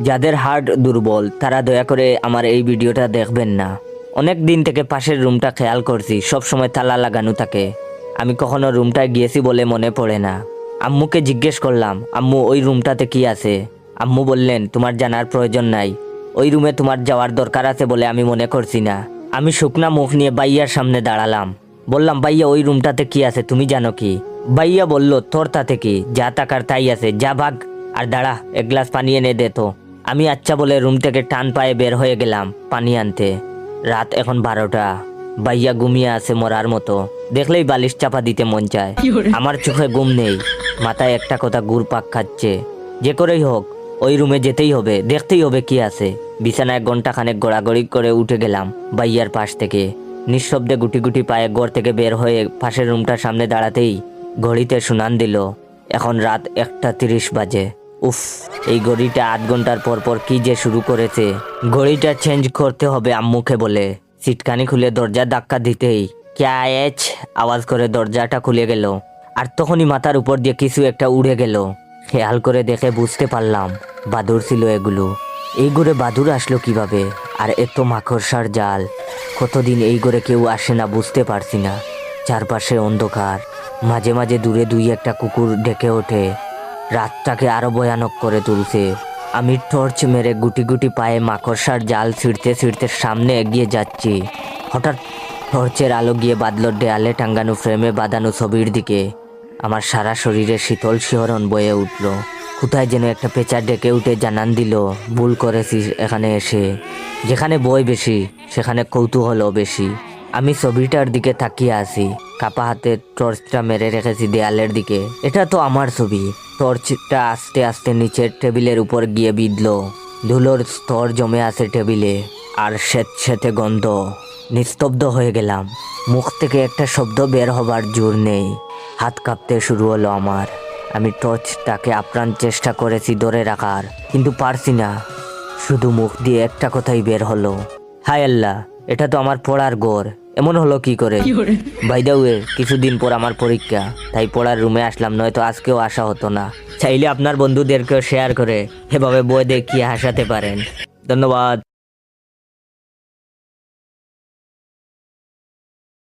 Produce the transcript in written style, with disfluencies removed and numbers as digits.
যাদের হার্ট দুর্বল তারা দয়া করে আমার এই ভিডিওটা দেখবেন না। অনেক দিন থেকে পাশের রুমটা খেয়াল করছি, সব সময় তালা লাগানো থাকে। আমি কখনো রুমটায় গিয়েছি বলে মনে পড়ে না। আম্মুকে জিজ্ঞেস করলাম, আম্মু ওই রুমটাতে কি আছে? আম্মু বললেন, তোমার জানার প্রয়োজন নাই, ওই রুমে তোমার যাওয়ার দরকার আছে বলে আমি মনে করছি না। আমি শুকনা মুখ নিয়ে বাইয়ার সামনে দাঁড়ালাম। বললাম, ভাইয়া ওই রুমটাতে কি আছে তুমি জানো কি? ভাইয়া বলল, তোর তাতে কি, যা টাকার তাই আছে, যা ভাগ। আর দাঁড়া, এক গ্লাস পানি এনে দে তো। আমি আচ্ছা বলে রুম থেকে টান পায়ে বের হয়ে গেলাম পানি আনতে। রাত এখন 12টা। ভাইয়া ঘুমিয়ে আছে মরার মতো, দেখলেই বালিশ চাপা দিতে মন চায়। আমার চোখে ঘুম নেই, মাথায় একটা কথা ঘুরপাক খাচ্ছে, যে করেই হোক ওই রুমে যেতেই হবে, দেখতেই হবে কি আছে। বিছানায় ঘন্টাখানেক গড়াগড়ি করে উঠে গেলাম ভাইয়ার পাশ থেকে। নিঃশব্দে গুটি গুটি পায়ে ঘর থেকে বের হয়ে পাশের রুমটার সামনে দাঁড়াতেই ঘড়িতে শুনান দিল এখন রাত 1:30 বাজে। উফ, এই ঘড়িটা 8 ঘন্টার পর পর কি যে শুরু করেছে। ঘড়িটা চেঞ্জ করতে হবে আম্মুকে বলে সিটকানি খুলে দরজা ধাক্কা দিতেই ক্যা এচ আওয়াজ করে দরজাটা খুলে গেল। আর তখনই মাথার উপর দিয়ে কিছু একটা উড়ে গেল। খেয়াল করে দেখে বুঝতে পারলাম বাদুড় ছিল এগুলো। এই ঘরে বাদুড় আসলো কিভাবে? আর এত মাকড়সার জাল। কতদিন এই ঘরে কেউ আসে না বুঝতে পারছি না। চারপাশে অন্ধকার, মাঝে মাঝে দূরে দুই একটা কুকুর ডেকে ওঠে। রাতটাকে আরো ভয়ানক করে তুলছে। আমি টর্চ মেরে গুটি গুটি পায়ে মাকড়সার জাল ছিঁড়তে ছিঁড়তে সামনে এগিয়ে যাচ্ছি। হঠাৎ টর্চের আলো গিয়ে বাদলোর দেয়ালে টাঙ্গানো ফ্রেমে বাঁধানো ছবির দিকে। আমার সারা শরীরে শীতল শিহরণ বয়ে উঠল। কোথায় যেন একটা পেঁচা ডেকে উঠে জানান দিল, ভুল করেছিস এখানে এসে। যেখানে বই বেশি সেখানে কৌতূহলও বেশি। আমি ছবিটার দিকে তাকিয়ে আছি, কাপা হাতে টর্চটা মেরে রেখেছি দেয়ালের দিকে। এটা তো আমার ছবি। টর্চটা আস্তে আস্তে নিচের টেবিলের উপর গিয়ে বিঁধল। ধুলোর স্তর জমে আছে টেবিলে, আর স্যাঁতস্যাঁতে গন্ধ। নিস্তব্ধ হয়ে গেলাম। মুখ থেকে একটা শব্দ বের হবার জোর নেই। হাত কাঁপতে শুরু হলো আমার। আমি টর্চটাকে আপ্রাণ চেষ্টা করেছি ধরে রাখার, কিন্তু পারছি না। শুধু মুখ দিয়ে একটা কথাই বের হলো, হায় আল্লাহ, এটা তো আমার পড়ার ঘর। এমন হলো কি করে? বাই দ্য ওয়ে, কিছুদিন পর আমার পরীক্ষা, তাই পড়ার রুমে আসলাম, নয়তো আজকেও আসা হতো না। চাইলে আপনার বন্ধুদেরকেও শেয়ার করে এভাবে বই দেখিয়ে হাসাতে পারেন। ধন্যবাদ।